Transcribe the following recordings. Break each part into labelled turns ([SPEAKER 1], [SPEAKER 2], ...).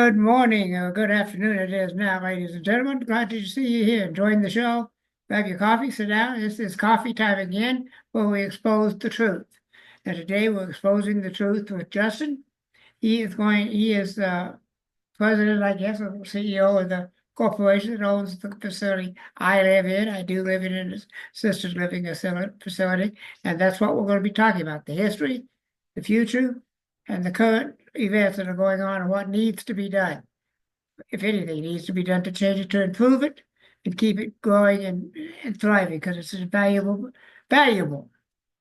[SPEAKER 1] Good morning or good afternoon it is now, ladies and gentlemen. Glad to see you here enjoying the show. Grab your coffee, sit down. This is coffee time again, where we expose the truth. And today we're exposing the truth with Justin. He is the president, I guess, or CEO of the corporation that owns the facility I live in. I do live in an assisted living facility, and that's what we're going to be talking about: the history, the future, and the current events that are going on and what needs to be done. If anything needs to be done to change it, to improve it and keep it growing and thriving, because it's valuable.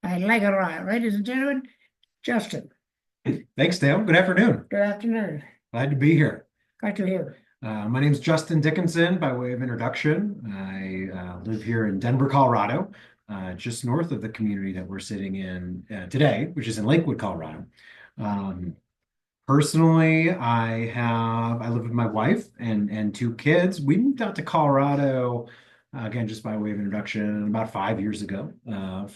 [SPEAKER 1] I like it a lot. Ladies and gentlemen, Justin,
[SPEAKER 2] Thanks, Dale. Good afternoon.
[SPEAKER 1] good afternoon.
[SPEAKER 2] Glad to be here.
[SPEAKER 1] Glad to hear.
[SPEAKER 2] My name is Justin Dickenson, by way of introduction. I live here in Denver, Colorado, just north of the community that we're sitting in today, which is in Lakewood, Colorado. Um, Personally, I live with my wife and two kids. We moved out to Colorado, again, just by way of introduction, about 5 years ago,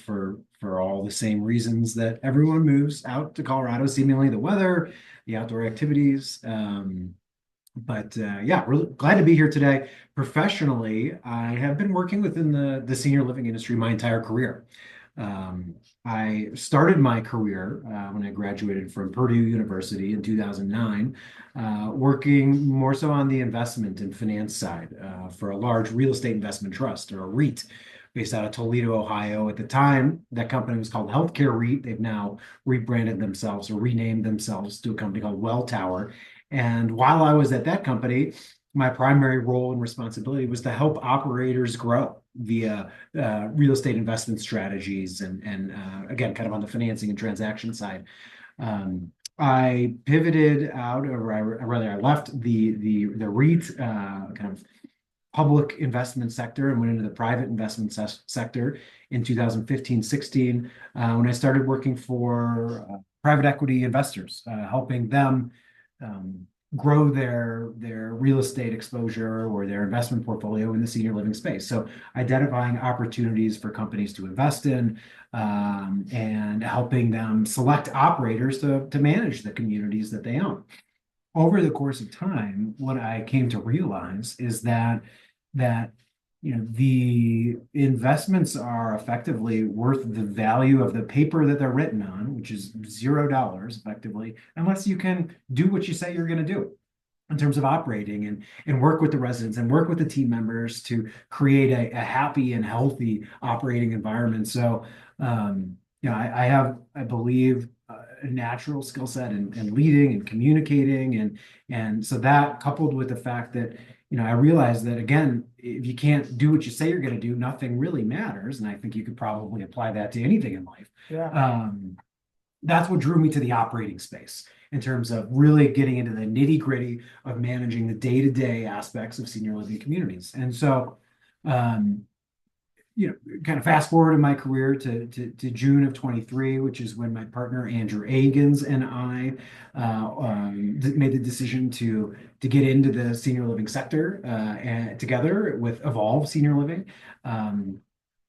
[SPEAKER 2] for all the same reasons that everyone moves out to Colorado, seemingly the weather, the outdoor activities. But yeah, really glad to be here today. Professionally, I have been working within the senior living industry my entire career. Um, I started my career when I graduated from Purdue University in 2009, working more so on the investment and finance side for a large real estate investment trust, or a REIT, based out of Toledo, Ohio. At the time, that company was called Healthcare REIT. They've now rebranded themselves or renamed themselves to a company called Welltower. And while I was at that company, my primary role and responsibility was to help operators grow via real estate investment strategies and again, kind of on the financing and transaction side. I pivoted out, or rather, I left the REIT kind of public investment sector and went into the private investment sector in 2015-16 when I started working for private equity investors, helping them grow their real estate exposure or their investment portfolio in the senior living space. So identifying opportunities for companies to invest in, and helping them select operators to manage the communities that they own. Over the course of time, what I came to realize is that the investments are effectively worth the value of the paper that they're written on, which is $0 effectively, unless you can do what you say you're going to do in terms of operating and work with the residents and work with the team members to create a happy and healthy operating environment. So, I have, I believe, a natural skill set in leading and communicating, and so that, coupled with the fact that I realized that, again, if you can't do what you say you're going to do, nothing really matters. And I think you could probably apply that to anything in life.
[SPEAKER 1] Yeah.
[SPEAKER 2] That's what drew me to the operating space in terms of really getting into the nitty-gritty of managing the day-to-day aspects of senior living communities. And so, um, kind of fast forward in my career to June of 23, which is when my partner Andrew Agins and I made the decision to get into the senior living sector, and together with Evolve Senior Living. And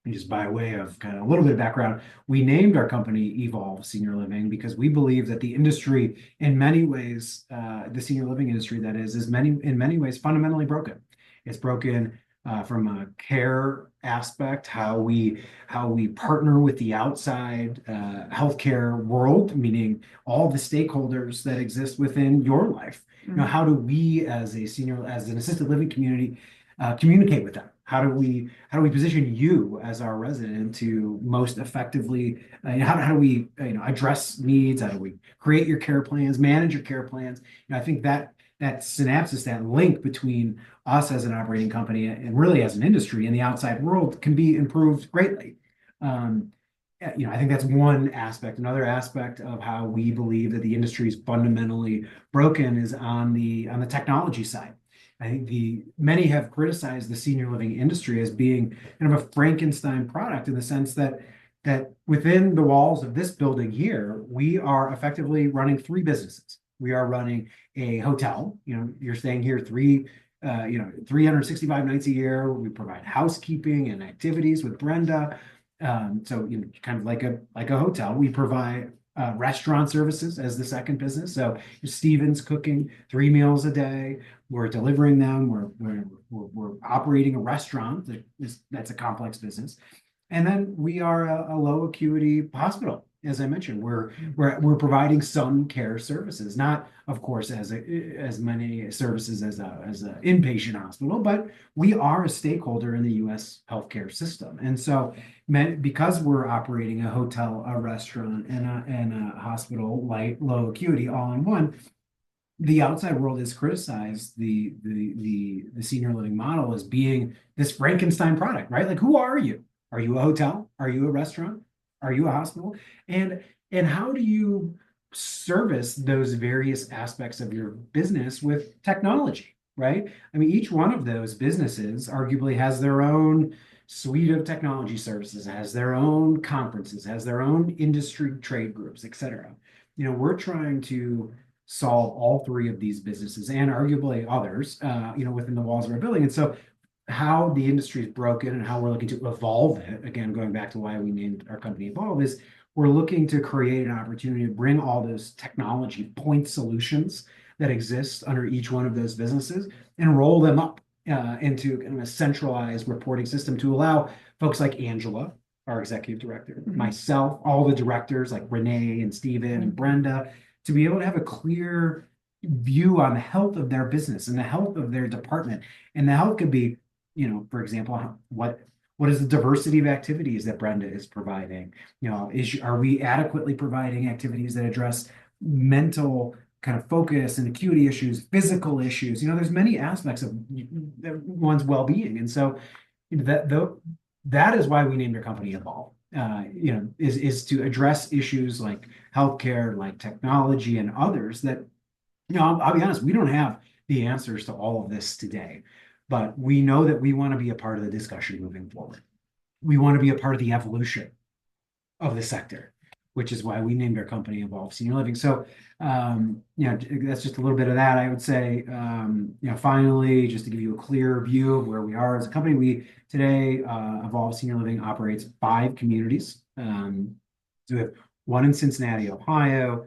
[SPEAKER 2] just by way of kind of a little bit of background, we named our company Evolve Senior Living because we believe that the industry, in many ways, the senior living industry, that is in many ways fundamentally broken. It's broken from a care aspect, how we partner with the outside healthcare world, meaning all the stakeholders that exist within your life. How do we, as an assisted living community, communicate with them? How do we position you as our resident to most effectively? How do we address needs? How do we create your care plans, manage your care plans? I think that synapses, that link between us as an operating company and really as an industry and the outside world, can be improved greatly. I think that's one aspect. Another aspect of how we believe that the industry is fundamentally broken is on the technology side. I think many have criticized the senior living industry as being kind of a Frankenstein product, in the sense that within the walls of this building here, we are effectively running three businesses. We are running a hotel. You're staying here 365 nights a year. We provide housekeeping and activities with Brenda. So kind of like a hotel. We provide restaurant services as the second business. So Stevens cooking 3 meals a day. We're delivering them. We're operating a restaurant that's a complex business. And then we are a low acuity hospital. As I mentioned, we're providing some care services, not of course as many services as a inpatient hospital, but we are a stakeholder in the U.S. healthcare system. And so because we're operating a hotel, a restaurant, and a hospital, light, low acuity, all in one, the outside world has criticized the senior living model as being this Frankenstein product, right? Like, who are you? Are you a hotel? Are you a restaurant? Are you a hospital? And and how do you service those various aspects of your business with technology, right? I mean, each one of those businesses arguably has their own suite of technology services, has their own conferences, has their own industry trade groups, et cetera. We're trying to solve all three of these businesses and arguably others, within the walls of our building. And so how the industry is broken and how we're looking to evolve it, again, going back to why we named our company Evolve, is we're looking to create an opportunity to bring all those technology point solutions that exist under each one of those businesses and roll them up into kind of a centralized reporting system to allow folks like Angela, our executive director, myself, all the directors like Renee and Stephen and Brenda, to be able to have a clear view on the health of their business and the health of their department. And the health could be, for example, what is the diversity of activities that Brenda is providing? Are we adequately providing activities that address mental kind of focus and acuity issues, physical issues? There's many aspects of one's well-being. And so that is why we named our company Evolve. Is to address issues like healthcare, like technology, and others that, I'll be honest, we don't have the answers to all of this today, but we know that we want to be a part of the discussion moving forward. We want to be a part of the evolution of the sector, which is why we named our company Evolve Senior Living. So, that's just a little bit of that. I would say, finally, just to give you a clear view of where we are as a company, we today, Evolve Senior Living operates 5 communities. So we have 1 in Cincinnati, Ohio,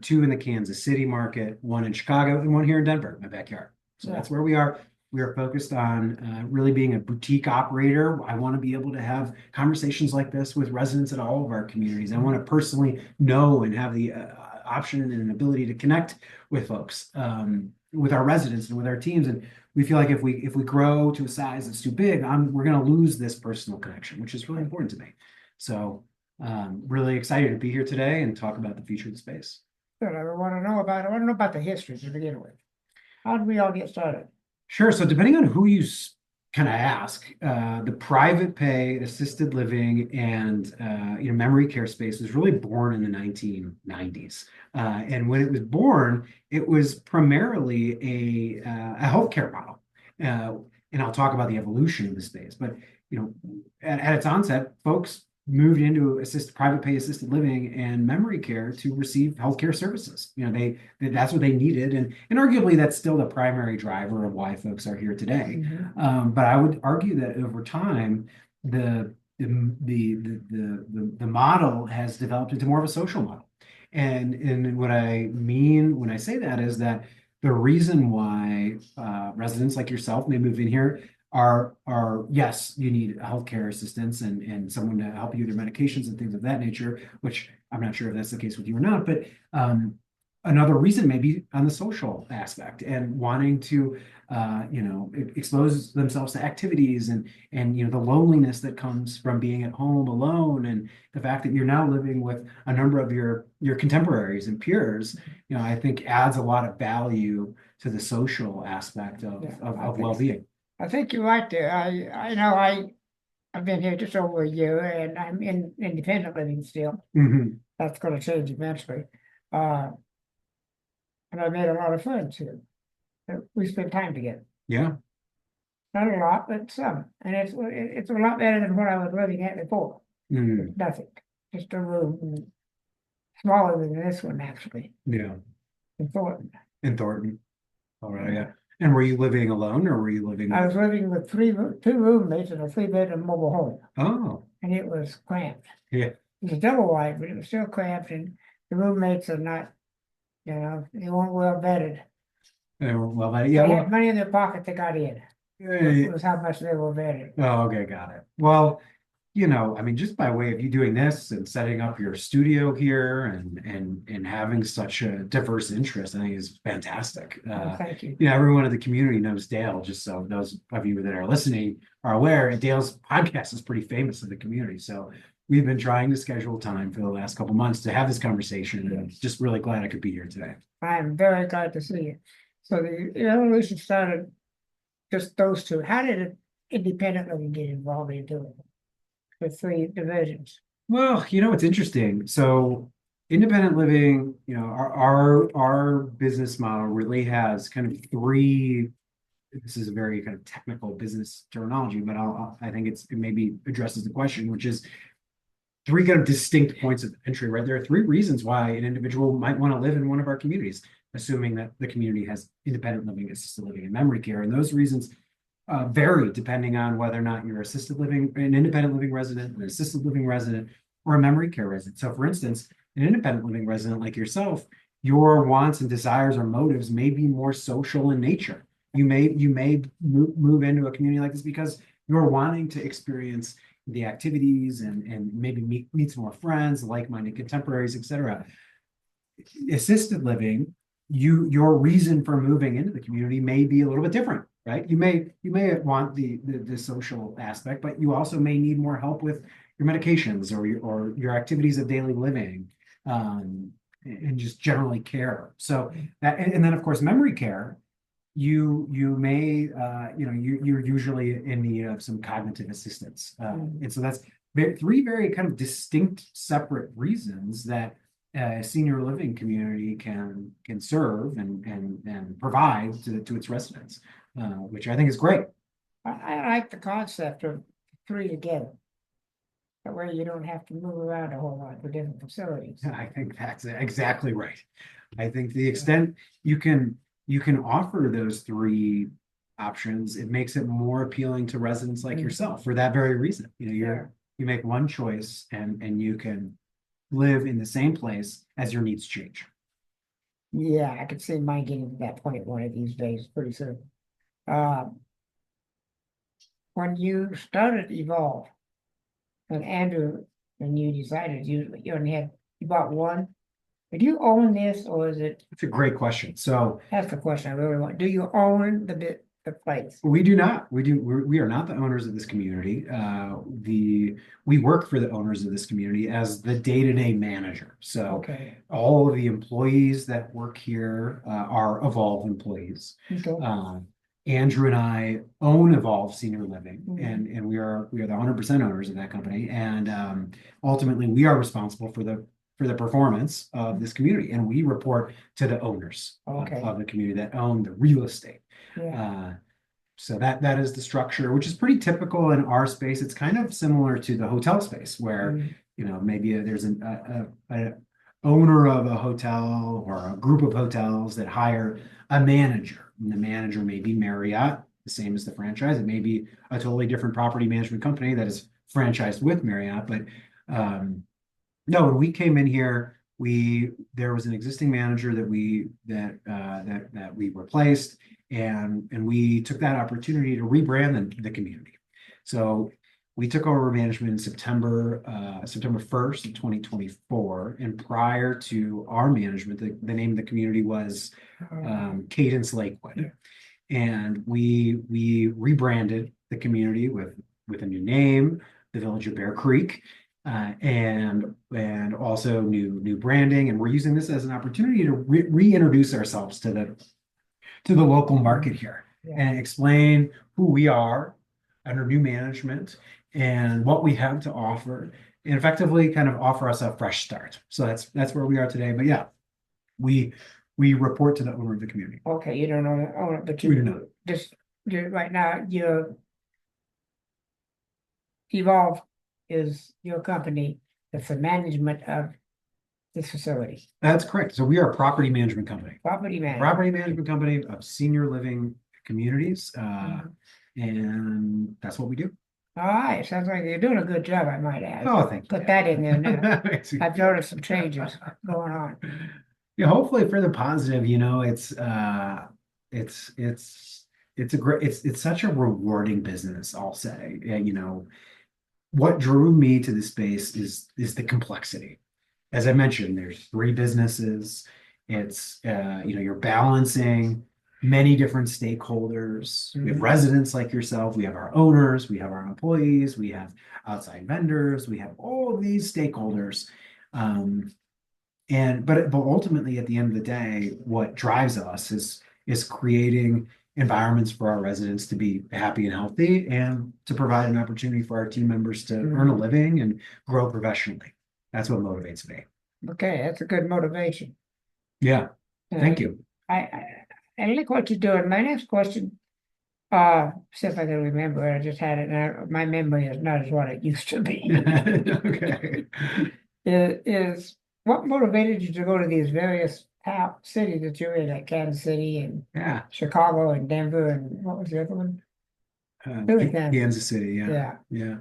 [SPEAKER 2] 2 in the Kansas City market, 1 in Chicago, and 1 here in Denver, my backyard. So that's where we are. We are focused on really being a boutique operator. I want to be able to have conversations like this with residents at all of our communities. I want to personally know and have the option and an ability to connect with folks, with our residents and with our teams. And we feel like if we grow to a size that's too big, we're going to lose this personal connection, which is really important to me. So really excited to be here today and talk about the future of the space.
[SPEAKER 1] Good. I want to know about the history to begin with. How did we all get started?
[SPEAKER 2] Sure. So depending on who you kind of ask, the private pay, assisted living, and memory care space was really born in the 1990s. And when it was born, it was primarily a healthcare model. And I'll talk about the evolution of the space. But at its onset, folks moved into private pay assisted living and memory care to receive healthcare services. That's what they needed, and arguably that's still the primary driver of why folks are here today. But I would argue that over time, the model has developed into more of a social model. And what I mean when I say that is that the reason why residents like yourself may move in here are yes, you need healthcare assistance and someone to help you with your medications and things of that nature, which I'm not sure if that's the case with you or not, but another reason may be on the social aspect and wanting to expose themselves to activities and the loneliness that comes from being at home alone, and the fact that you're now living with a number of your contemporaries and peers, I think adds a lot of value to the social aspect of well-being.
[SPEAKER 1] I think you're right there. I've been here just over a year, and I'm in independent living still. That's going to change eventually. And I made a lot of friends here. We spend time together.
[SPEAKER 2] Yeah.
[SPEAKER 1] Not a lot, but some. And it's a lot better than what I was living at before. Nothing. Just a room smaller than this one, actually.
[SPEAKER 2] Yeah.
[SPEAKER 1] In Thornton.
[SPEAKER 2] All right. Yeah. And were you living alone, or were you living?
[SPEAKER 1] I was living with 2 roommates in a 3-bedroom mobile home.
[SPEAKER 2] Oh.
[SPEAKER 1] And it was cramped.
[SPEAKER 2] Yeah.
[SPEAKER 1] It was double wide, but it was still cramped, and the roommates are not, they weren't well vetted.
[SPEAKER 2] Yeah,
[SPEAKER 1] They had
[SPEAKER 2] well,
[SPEAKER 1] money in their pocket, they got in. It
[SPEAKER 2] eh,
[SPEAKER 1] was how much they were vetted.
[SPEAKER 2] oh, okay, got it. Well, I mean, just by way of you doing this and setting up your studio here and having such a diverse interest, I think is fantastic.
[SPEAKER 1] Oh, thank you.
[SPEAKER 2] Everyone in the community knows Dale, just so those of you that are listening are aware, and Dale's podcast is pretty famous in the community. So we've been trying to schedule time for the last couple months to have this conversation, and I'm just really glad I could be here today.
[SPEAKER 1] I am very glad to see you. So the evolution started just those two. How did it independently get involved into it? The three divisions.
[SPEAKER 2] Well, it's interesting. So independent living, our business model really has kind of three. This is a very kind of technical business terminology, but I think it maybe addresses the question, which is three kind of distinct points of entry, right? There are three reasons why an individual might want to live in one of our communities, assuming that the community has independent living, assisted living, and memory care. And those reasons vary depending on whether or not you're an independent living resident, an assisted living resident, or a memory care resident. So, for instance, an independent living resident like yourself, your wants and desires or motives may be more social in nature. You may move into a community like this because you're wanting to experience the activities and maybe meet some more friends, like-minded contemporaries, etc. Assisted living, your reason for moving into the community may be a little bit different, right? You may want the social aspect, but you also may need more help with your medications or your activities of daily living, and just generally care. So and then of course memory care, you may you're usually in need of some cognitive assistance, and so that's three very kind of distinct separate reasons that a senior living community can serve and provide to its residents, which I think is great.
[SPEAKER 1] I like the concept of three together. That way you don't have to move around a whole lot for different facilities.
[SPEAKER 2] I think that's exactly right. I think the extent you can offer those three options, it makes it more appealing to residents like yourself for that very reason. You make one choice and you can live in the same place as your needs change.
[SPEAKER 1] Yeah, I could see mine getting to that point one of these days pretty soon. When you started Evolve, and Andrew, when you decided you bought one, do you own this or is it?
[SPEAKER 2] It's a great question. So
[SPEAKER 1] That's the question I really want. Do you own the place?
[SPEAKER 2] we do not. We are not the owners of this community. We work for the owners of this community as the day-to-day manager. So
[SPEAKER 1] Okay.
[SPEAKER 2] all of the employees that work here are Evolve employees.
[SPEAKER 1] Okay.
[SPEAKER 2] Andrew and I own Evolve Senior Living,
[SPEAKER 1] Mhm.
[SPEAKER 2] and we are the 100% owners of that company. And ultimately, we are responsible for the performance of this community, and we report to the owners
[SPEAKER 1] Okay.
[SPEAKER 2] of the community that own the real estate.
[SPEAKER 1] Yeah.
[SPEAKER 2] So that is the structure, which is pretty typical in our space. It's kind of similar to the hotel space, where maybe there's a owner of a hotel or a group of hotels that hire a manager, and the manager may be Marriott, the same as the franchise. It may be a totally different property management company that is franchised with Marriott, but no, when we came in here, there was an existing manager that we replaced, and we took that opportunity to rebrand the community. So we took over management in September 1st of 2024, and prior to our management, the name of the community was Cadence Lakewood, and we rebranded the community with a new name, the Village of Bear Creek. And also new branding, and we're using this as an opportunity to reintroduce ourselves to the local market here, and explain who we are under new management and what we have to offer, and effectively kind of offer us a fresh start. So that's where we are today. But yeah, we report to the owner of the community.
[SPEAKER 1] Okay, you don't own it, but
[SPEAKER 2] We do not.
[SPEAKER 1] Just right now, your Evolve is your company that's the management of this facility.
[SPEAKER 2] That's correct. So we are a property management company.
[SPEAKER 1] Property
[SPEAKER 2] Property management company of senior living communities, and that's what we do.
[SPEAKER 1] All right, sounds like you're doing a good job, I might add.
[SPEAKER 2] Oh, thank you.
[SPEAKER 1] Put that in there now.
[SPEAKER 2] That makes me
[SPEAKER 1] I've
[SPEAKER 2] feel
[SPEAKER 1] noticed some changes going on.
[SPEAKER 2] yeah, hopefully for the positive, it's it's a great it's such a rewarding business, I'll say. And, what drew me to the space is the complexity. As I mentioned, there's three businesses. It's you're balancing many different stakeholders. We have
[SPEAKER 1] Mhm.
[SPEAKER 2] residents like yourself, we have our owners, we have our employees, we have outside vendors, we have all of these stakeholders. Um, but ultimately at the end of the day, what drives us is creating environments for our residents to be happy and healthy and to provide an opportunity for our team members to earn a
[SPEAKER 1] Mhm.
[SPEAKER 2] living and grow professionally. That's what motivates me.
[SPEAKER 1] Okay, that's a good motivation.
[SPEAKER 2] Yeah. Thank
[SPEAKER 1] And
[SPEAKER 2] you.
[SPEAKER 1] I like what you're doing. My next question, see if I can remember it. I just had it, and my memory is not as what it used to be.
[SPEAKER 2] Okay.
[SPEAKER 1] Is what motivated you to go to these various cities that you're in, like Kansas City and
[SPEAKER 2] Yeah.
[SPEAKER 1] Chicago and Denver and what was the other one? Really, Kansas.
[SPEAKER 2] Kansas City. Yeah.
[SPEAKER 1] Yeah.
[SPEAKER 2] Yeah.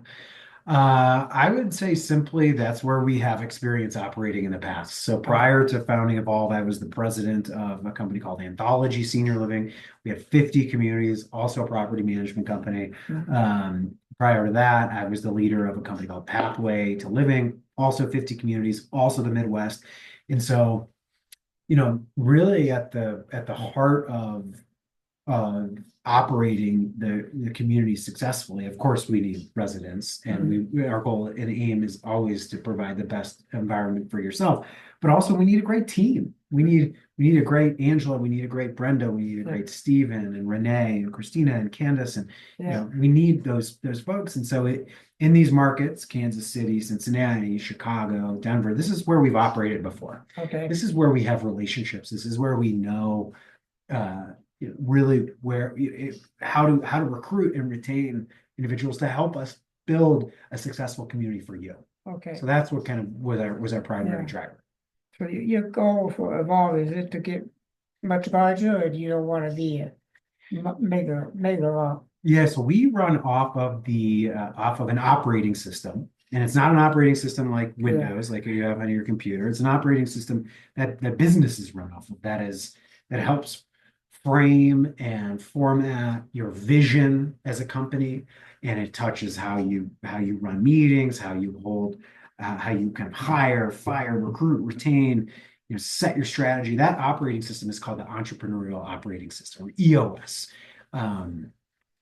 [SPEAKER 2] I would say simply that's where we have experience operating in the past. So
[SPEAKER 1] Oh,
[SPEAKER 2] prior to founding Evolve, I was the president of a company called Anthology Senior Living. We had 50 communities, also a property management company.
[SPEAKER 1] mhm.
[SPEAKER 2] Prior to that, I was the leader of a company called Pathway to Living, also 50 communities, also the Midwest. And so, really at the heart of operating the community successfully. Of course, we need residents, and
[SPEAKER 1] Mhm.
[SPEAKER 2] our goal and aim is always to provide the best environment for yourself. But also, we need a great team. We need a great Angela. We need a great Brenda. We need a
[SPEAKER 1] Yeah.
[SPEAKER 2] great Stephen and Renee and Christina and Candace, and
[SPEAKER 1] Yeah.
[SPEAKER 2] we need those folks. And so in these markets, Kansas City, Cincinnati, Chicago, Denver, this is where we've operated before.
[SPEAKER 1] Okay.
[SPEAKER 2] This is where we have relationships. This is where we know uh, really how to recruit and retain individuals to help us build a successful community for you.
[SPEAKER 1] Okay.
[SPEAKER 2] So that's what kind of was our primary
[SPEAKER 1] Yeah.
[SPEAKER 2] driver.
[SPEAKER 1] So your goal for Evolve is it to get much larger, or do you don't want to be a mega?
[SPEAKER 2] Yeah, so we run off of an operating system, and it's not an operating system like
[SPEAKER 1] Yeah.
[SPEAKER 2] Windows, like you have on your computer. It's an operating system that businesses run off of. That helps frame and format your vision as a company, and it touches how you run meetings, how you kind of hire, fire, recruit, retain, set your strategy. That operating system is called the Entrepreneurial Operating System, or EOS. Um,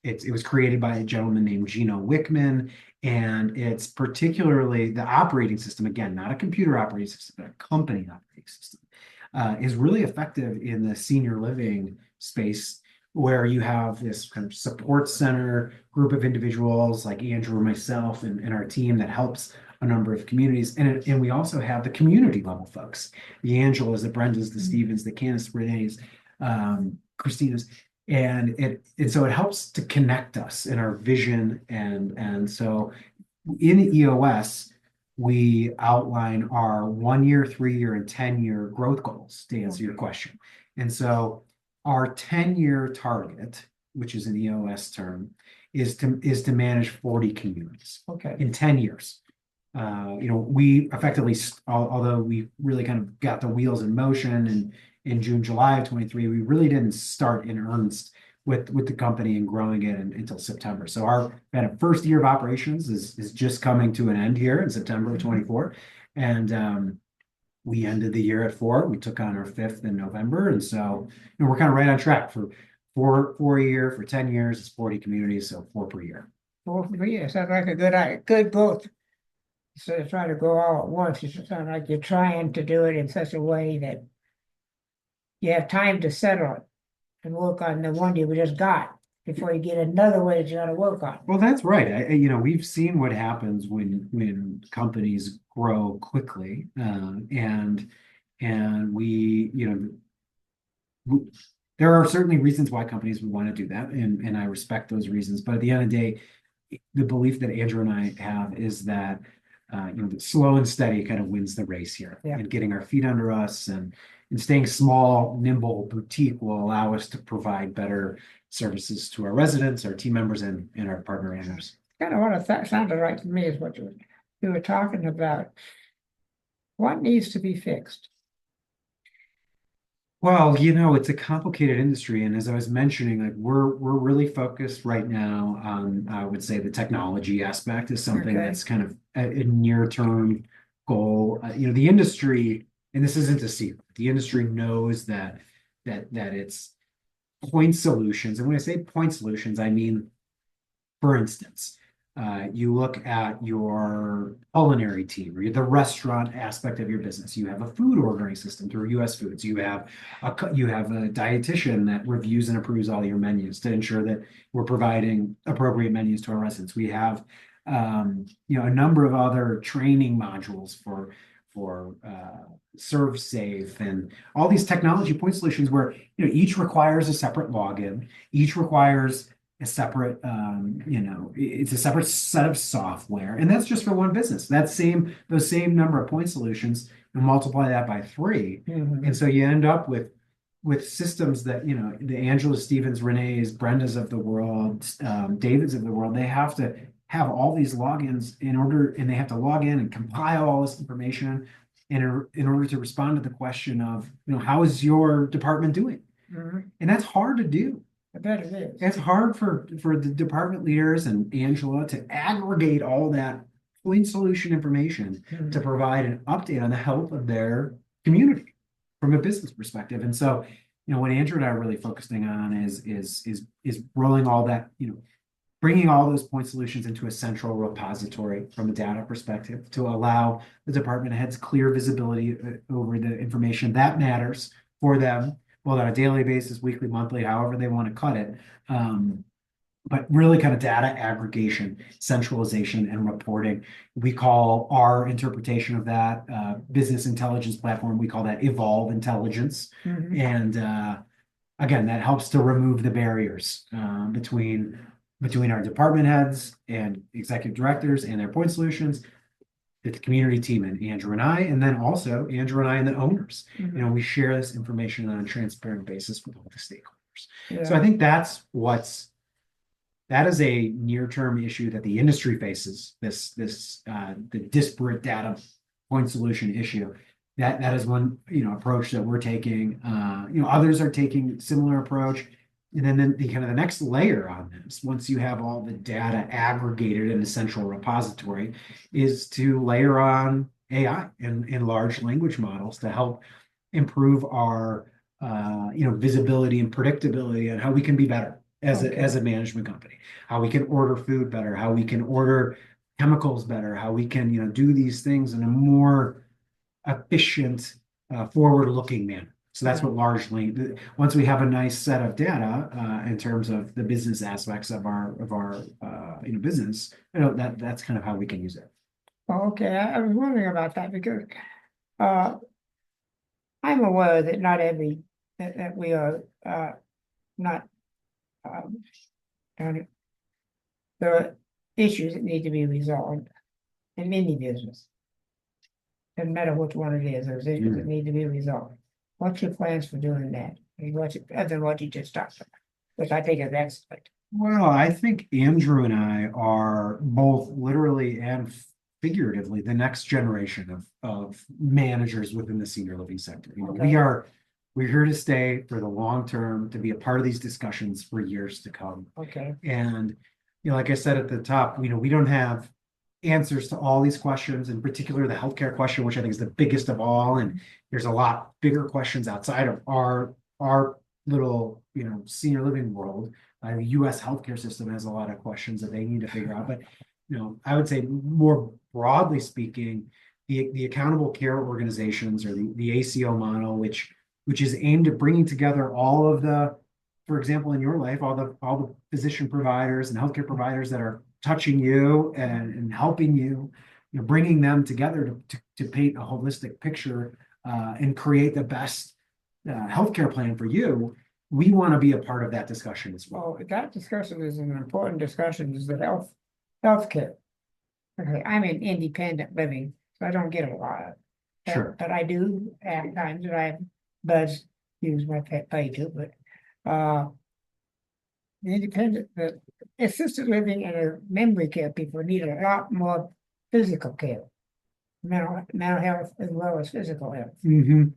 [SPEAKER 2] it was created by a gentleman named Gino Wickman, and it's particularly the operating system, again, not a computer operating system, but a company operating system, is really effective in the senior living space where you have this kind of support center group of individuals like Andrew and myself and our team that helps a number of communities. And we also have the community level folks, the Angelas, the Brendas, the
[SPEAKER 1] Mhm.
[SPEAKER 2] Stevens, the Candace Renee's, Christina's, and so it helps to connect us in our vision. And so in EOS, we outline our 1 year, 3 year, and 10 year growth goals to answer your
[SPEAKER 1] Okay.
[SPEAKER 2] question. And so our 10 year target, which is an EOS term, is to manage 40 communities
[SPEAKER 1] Okay.
[SPEAKER 2] in 10 years. We effectively, although we really kind of got the wheels in motion in June, July of 23, we really didn't start in earnest with the company and growing it until September. So our kind of first year of operations is just coming to an end here in September of
[SPEAKER 1] Mhm.
[SPEAKER 2] 24. And we ended the year at four. We took on our fifth in November. And so we're kind of right on track for four a year for 10 years. It's 40 communities, so four per year.
[SPEAKER 1] 4 years sounds like a good growth. Instead of trying to go all at once, it sounds like you're trying to do it in such a way that you have time to settle it and work on the one you just got before you get another one that you got to work on.
[SPEAKER 2] Well, that's right. We've seen what happens when companies grow quickly, and w- there are certainly reasons why companies would want to do that, and I respect those reasons. But at the end of the day, the belief that Andrew and I have is that that slow and steady kind of wins the race here,
[SPEAKER 1] Yeah.
[SPEAKER 2] and getting our feet under us and staying small, nimble, boutique will allow us to provide better services to our residents, our team members, and our partner owners.
[SPEAKER 1] kind of what it sounded like to me is what you were talking about. What needs to be fixed?
[SPEAKER 2] Well, it's a complicated industry, and as I was mentioning, like we're really focused right now on, I would say, the technology aspect is something
[SPEAKER 1] Okay.
[SPEAKER 2] that's kind of a near-term goal. The industry, and this isn't a secret, the industry knows that it's point solutions, and when I say point solutions, I mean, for instance, you look at your culinary team or the restaurant aspect of your business. You have a food ordering system through US Foods. You have a dietitian that reviews and approves all your menus to ensure that we're providing appropriate menus to our residents. We have a number of other training modules for serve safe and all these technology point solutions where each requires a separate login, each requires a separate, it's a separate set of software, and that's just for one business. Those same number of point solutions, and multiply that by 3,
[SPEAKER 1] Mhm.
[SPEAKER 2] and so you end up with systems that the Angela Stevens, Renee's, Brenda's of the world, David's of the world. They have to have all these logins and they have to log in and compile all this information in order to respond to the question of how is your department doing,
[SPEAKER 1] Mhm.
[SPEAKER 2] and that's hard to do.
[SPEAKER 1] I bet it is.
[SPEAKER 2] It's hard for the department leaders and Angela to aggregate all that point solution information
[SPEAKER 1] Mhm.
[SPEAKER 2] to provide an update on the health of their community from a business perspective. And so, what Andrew and I are really focusing on is rolling all that, bringing all those point solutions into a central repository from a data perspective to allow the department heads clear visibility over the information that matters for them, well, on a daily basis, weekly, monthly, however they want to cut it. But really kind of data aggregation, centralization, and reporting. We call our interpretation of that business intelligence platform, we call that Evolve Intelligence.
[SPEAKER 1] Mhm.
[SPEAKER 2] And again, that helps to remove the barriers between our department heads and executive directors and their point solutions, the community team and Andrew and I, and then also Andrew and I and the owners.
[SPEAKER 1] Mhm.
[SPEAKER 2] We share this information on a transparent basis with all the stakeholders. So I
[SPEAKER 1] Yeah.
[SPEAKER 2] think that is a near-term issue that the industry faces, the disparate data point solution issue. That is one, approach that we're taking. Others are taking similar approach. And then the kind of the next layer on this, once you have all the data aggregated in a central repository, is to layer on AI and large language models to help improve our visibility and predictability and how we can be better as a management company, how we can order food better, how we can order chemicals better, how we can do these things in a more efficient, forward-looking manner. So that's what largely, once we have a nice set of data in terms of the business aspects of our business, that's kind of how we can use it.
[SPEAKER 1] Oh, okay, I was wondering about that because uh, I'm aware that not every that we are not um, and there are issues that need to be resolved in any business. Doesn't matter which one it is, there's issues that need to be resolved. What's your plans for doing that? Other than what you just talked about, which I think is excellent.
[SPEAKER 2] Well, I think Andrew and I are both literally and figuratively the next generation of managers within the senior living sector.
[SPEAKER 1] Okay.
[SPEAKER 2] We're here to stay for the long term, to be a part of these discussions for years to come.
[SPEAKER 1] Okay.
[SPEAKER 2] And like I said at the top, we don't have answers to all these questions, in particular the healthcare question, which I think is the biggest of all. And there's a lot bigger questions outside of our little senior living world. The U.S. healthcare system has a lot of questions that they need to figure out. But I would say more broadly speaking, the accountable care organizations or the ACO model, which is aimed at bringing together all of the, for example, in your life, all the physician providers and healthcare providers that are touching you and helping you, bringing them together to paint a holistic picture and create the best healthcare plan for you. We want to be a part of that discussion as well.
[SPEAKER 1] Oh, that discussion is an important discussion, is the healthcare. Okay, I'm in independent living, so I don't get a lot.
[SPEAKER 2] Sure.
[SPEAKER 1] But I do at times that I buds use my pet pay too, but the independent, the assisted living and the memory care people need a lot more physical care, mental health as well as physical health.
[SPEAKER 2] Mhm.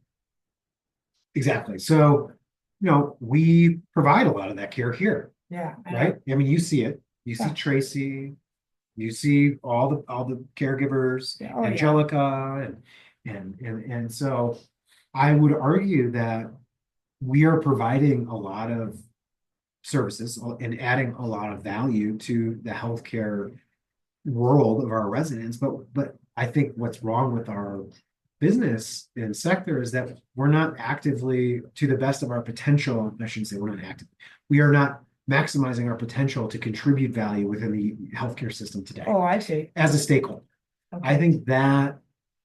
[SPEAKER 2] Exactly. So, we provide a lot of that care here,
[SPEAKER 1] Yeah,
[SPEAKER 2] right? I mean, you see it. You see
[SPEAKER 1] Yeah.
[SPEAKER 2] Tracy, you see all the caregivers,
[SPEAKER 1] Yeah, oh, yeah.
[SPEAKER 2] Angelica, and so I would argue that we are providing a lot of services and adding a lot of value to the healthcare world of our residents. But I think what's wrong with our business and sector is that we're not actively, to the best of our potential, I shouldn't say we're not active, we are not maximizing our potential to contribute value within the healthcare system today
[SPEAKER 1] Oh, I see.
[SPEAKER 2] as a stakeholder. I
[SPEAKER 1] Okay.
[SPEAKER 2] think that,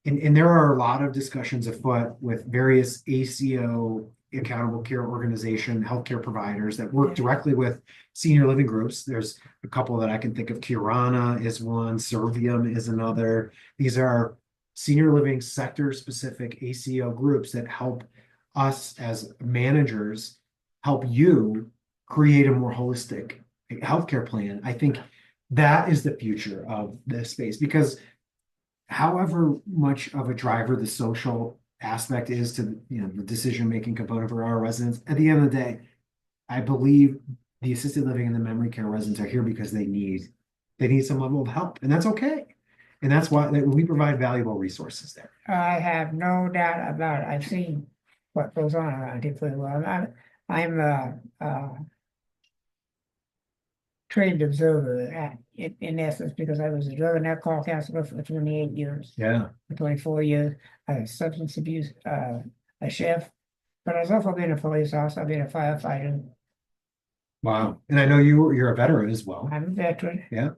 [SPEAKER 2] and there are a lot of discussions afoot with various ACO, accountable care organization, healthcare providers that work
[SPEAKER 1] Yeah.
[SPEAKER 2] directly with senior living groups. There's a couple that I can think of. Kirana is one, Servium is another. These are senior living sector specific ACO groups that help us as managers help you create a more holistic healthcare plan. I think that is the future of this space because however much of a driver the social aspect is to the decision-making component for our residents, at the end of the day, I believe the assisted living and the memory care residents are here because they need some level of help, and that's okay. And that's why we provide valuable resources there.
[SPEAKER 1] I have no doubt about it. I've seen what goes on around here pretty well. I'm a trained observer in essence because I was a drug and alcohol counselor for 28 years.
[SPEAKER 2] Yeah.
[SPEAKER 1] For 24 years. I was substance abuse, a chef, but I've also been a police officer. I've been a firefighter.
[SPEAKER 2] Wow. And I know you're a veteran as well.
[SPEAKER 1] I'm a veteran.
[SPEAKER 2] Yeah.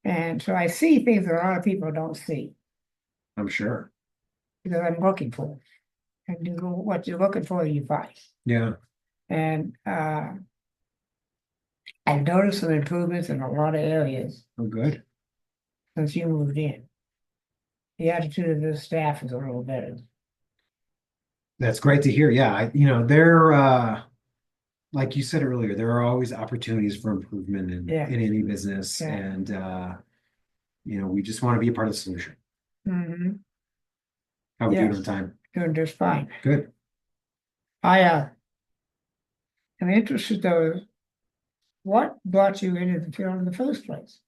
[SPEAKER 1] And so I see things that a lot of people don't see
[SPEAKER 2] I'm sure.
[SPEAKER 1] because I'm looking for it. And what you're looking for, you find.
[SPEAKER 2] Yeah.
[SPEAKER 1] And I've noticed some improvements in a lot of areas
[SPEAKER 2] Oh, good.
[SPEAKER 1] since you moved in. The attitude of the staff is a little better.
[SPEAKER 2] That's great to hear. Yeah. They're like you said earlier, there are always opportunities for improvement in any business.
[SPEAKER 1] Yeah.
[SPEAKER 2] And we just want to be a part of the solution.
[SPEAKER 1] Mm-hmm.
[SPEAKER 2] How we doing on time?
[SPEAKER 1] Doing just fine.
[SPEAKER 2] Good.
[SPEAKER 1] I am interested though, what brought you into the field in the first place?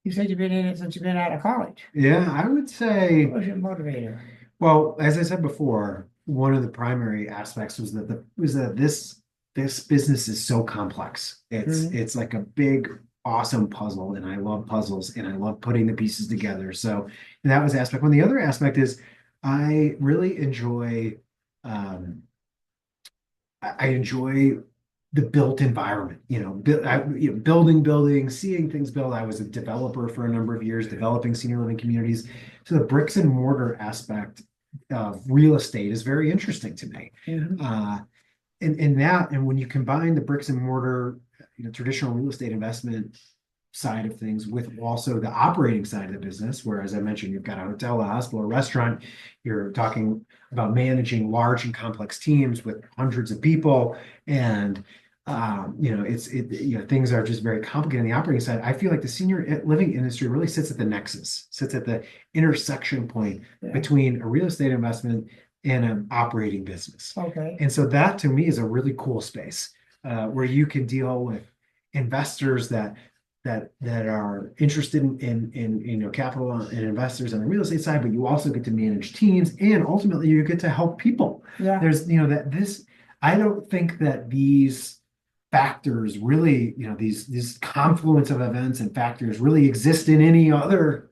[SPEAKER 1] You said you've been in it since you've been out of college.
[SPEAKER 2] Yeah, I would say,
[SPEAKER 1] What was your motivator?
[SPEAKER 2] well, as I said before, one of the primary aspects was that this business is so complex. It's like a big, awesome puzzle, and I love puzzles and I love putting the pieces together. So that was aspect one. The other aspect is I really enjoy I enjoy the built environment, building, seeing things build. I was a developer for a number of years, developing senior living communities. So the bricks and mortar aspect of real estate is very interesting to me. And when you combine the bricks and mortar, traditional real estate investment side of things with also the operating side of the business, where, as I mentioned, you've got a hotel, a hospital, a restaurant, you're talking about managing large and complex teams with hundreds of people, and things are just very complicated on the operating side. I feel like the senior living industry really sits at the nexus, sits at the intersection point between a real estate investment and an operating business.
[SPEAKER 1] Okay.
[SPEAKER 2] And so that to me is a really cool space where you can deal with investors that are interested in capital and investors on the real estate side, but you also get to manage teams and ultimately you get to help people.
[SPEAKER 1] Yeah.
[SPEAKER 2] There's I don't think that these factors really, these confluence of events and factors really exist in any other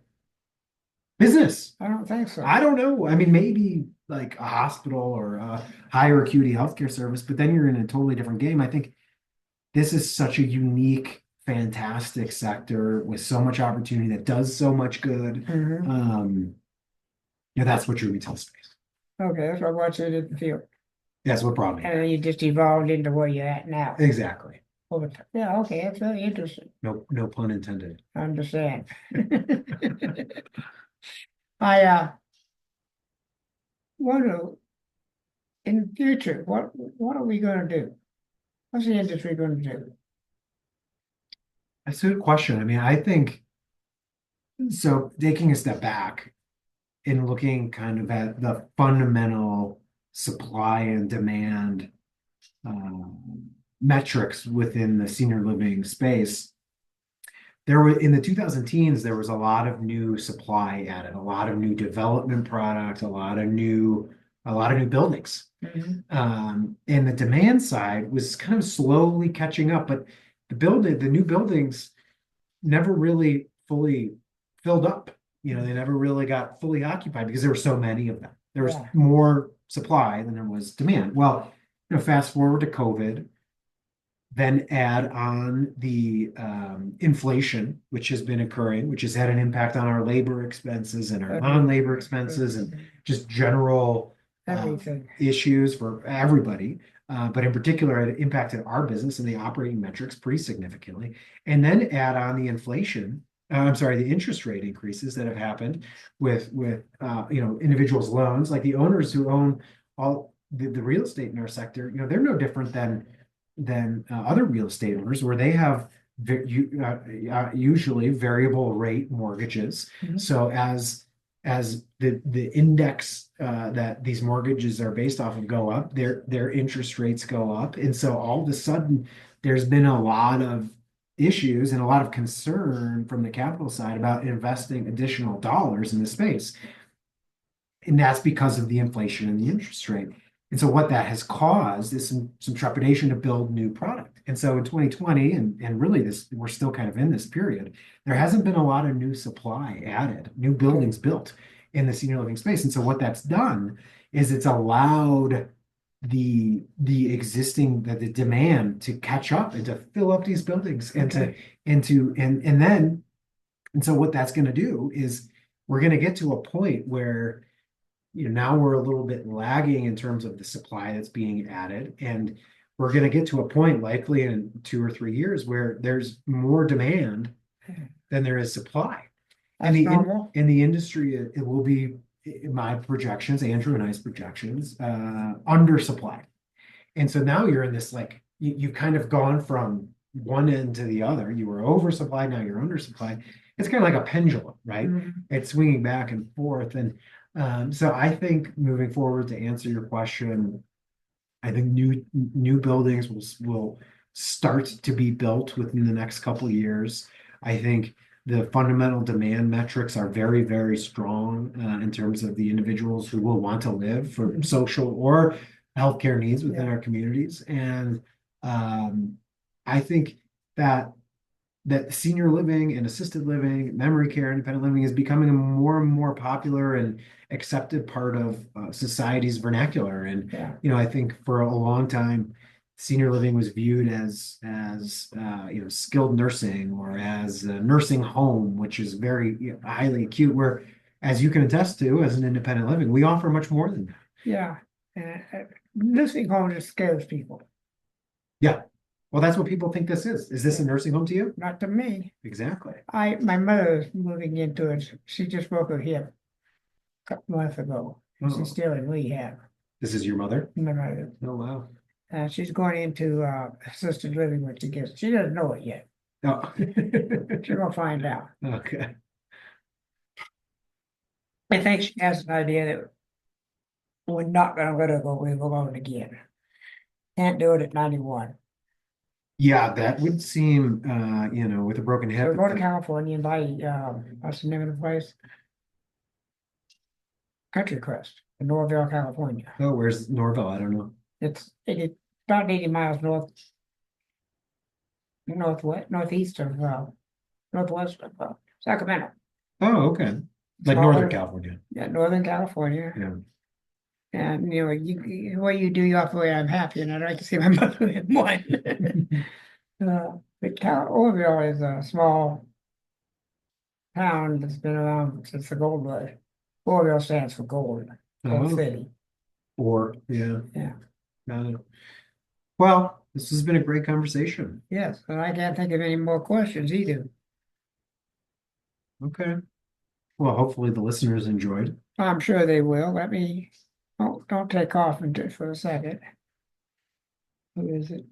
[SPEAKER 2] business.
[SPEAKER 1] I don't think so.
[SPEAKER 2] I don't know. I mean, maybe like a hospital or a higher acuity healthcare service, but then you're in a totally different game. I think this is such a unique, fantastic sector with so much opportunity that does so much good. That's what drew me to the space.
[SPEAKER 1] Okay, that's what you did the field.
[SPEAKER 2] That's what brought me.
[SPEAKER 1] And then you just evolved into where you're at now.
[SPEAKER 2] Exactly.
[SPEAKER 1] Yeah, okay, that's very interesting.
[SPEAKER 2] No pun intended.
[SPEAKER 1] I understand. I wonder in the future, what are we going to do? What's the industry going to do?
[SPEAKER 2] That's a good question. I mean, I think so. Taking a step back and looking kind of at the fundamental supply and demand metrics within the senior living space, there were in the 2000 teens, there was a lot of new supply added, a lot of new development product, a lot of new buildings.
[SPEAKER 1] Mhm.
[SPEAKER 2] And the demand side was kind of slowly catching up, but the new buildings never really fully filled up. You know, they never really got fully occupied because there were so many of them. There was
[SPEAKER 1] Yeah.
[SPEAKER 2] more supply than there was demand. Well, fast forward to COVID, then add on the inflation, which has been occurring, which has had an impact on our labor expenses and our non-labor expenses and just general
[SPEAKER 1] Everything.
[SPEAKER 2] issues for everybody. But in particular, it impacted our business and the operating metrics pretty significantly. And then add on the inflation, I'm sorry, the interest rate increases that have happened with individuals' loans, like the owners who own all the real estate in our sector. They're no different than other real estate owners, where they have usually variable rate mortgages.
[SPEAKER 1] Mhm.
[SPEAKER 2] So as the index that these mortgages are based off of go up, their interest rates go up, and so all of a sudden there's been a lot of issues and a lot of concern from the capital side about investing additional dollars in the space. And that's because of the inflation and the interest rate. And so what that has caused is some trepidation to build new product. And so in 2020, and really we're still kind of in this period, there hasn't been a lot of new supply added, new buildings built in the senior living space. And so what that's done is it's allowed the demand to catch up and to fill up these buildings and
[SPEAKER 1] Okay.
[SPEAKER 2] and so what that's going to do is we're going to get to a point where now we're a little bit lagging in terms of the supply that's being added. And we're going to get to a point likely in 2 or 3 years where there's more demand than there is supply. And
[SPEAKER 1] That's normal.
[SPEAKER 2] in the industry, it will be, in my projections, Andrew and I's projections, undersupply. And so now you're in this, like, you've kind of gone from one end to the other. You were oversupplied, now you're undersupplied. It's kind of like a pendulum, right?
[SPEAKER 1] Mhm.
[SPEAKER 2] It's swinging back and forth. And so I think moving forward, to answer your question, I think new buildings will start to be built within the next couple of years. I think the fundamental demand metrics are very, very strong in terms of the individuals who will want to live for social or healthcare needs within
[SPEAKER 1] Yeah.
[SPEAKER 2] our communities. And I think that senior living and assisted living, memory care, independent living is becoming a more and more popular and accepted part of society's vernacular. And
[SPEAKER 1] Yeah.
[SPEAKER 2] I think for a long time, senior living was viewed as skilled nursing or as a nursing home, which is very highly acute. Where, as you can attest to, as an independent living, we offer much more than that.
[SPEAKER 1] Yeah. Nursing home just scares people.
[SPEAKER 2] Yeah. Well, that's what people think this is. Is this a nursing home to you?
[SPEAKER 1] Not to me.
[SPEAKER 2] Exactly.
[SPEAKER 1] My mother is moving into it. She just broke her hip a couple months ago.
[SPEAKER 2] Oh.
[SPEAKER 1] She's still in rehab.
[SPEAKER 2] This is your mother?
[SPEAKER 1] My mother.
[SPEAKER 2] Oh, wow.
[SPEAKER 1] She's going into assisted living when she gets. She doesn't know it yet.
[SPEAKER 2] Oh.
[SPEAKER 1] She's gonna find out.
[SPEAKER 2] Okay.
[SPEAKER 1] I think she has an idea that we're not gonna let her go live alone again. Can't do it at 91.
[SPEAKER 2] Yeah, that would seem, with a broken
[SPEAKER 1] So
[SPEAKER 2] hip.
[SPEAKER 1] go to California and buy what's the name of the place? Country Crest in Norville, California.
[SPEAKER 2] Oh, where's Norville? I don't know.
[SPEAKER 1] It's about 80 miles northeast of northwest of Sacramento.
[SPEAKER 2] Oh, okay. Like Northern California.
[SPEAKER 1] Yeah, Northern California.
[SPEAKER 2] Yeah.
[SPEAKER 1] And what you do, you offer away, I'm happy, and I'd like to see my mother in one. But Orville is a small town that's been around since the gold rush. Orville stands for gold, Gold
[SPEAKER 2] Oh,
[SPEAKER 1] City.
[SPEAKER 2] yeah.
[SPEAKER 1] Yeah.
[SPEAKER 2] Got it. Well, this has been a great conversation.
[SPEAKER 1] Yes, and I can't think of any more questions either.
[SPEAKER 2] Okay. Well, hopefully the listeners enjoyed.
[SPEAKER 1] I'm sure they will. Let me, don't take off for a second. Who is it?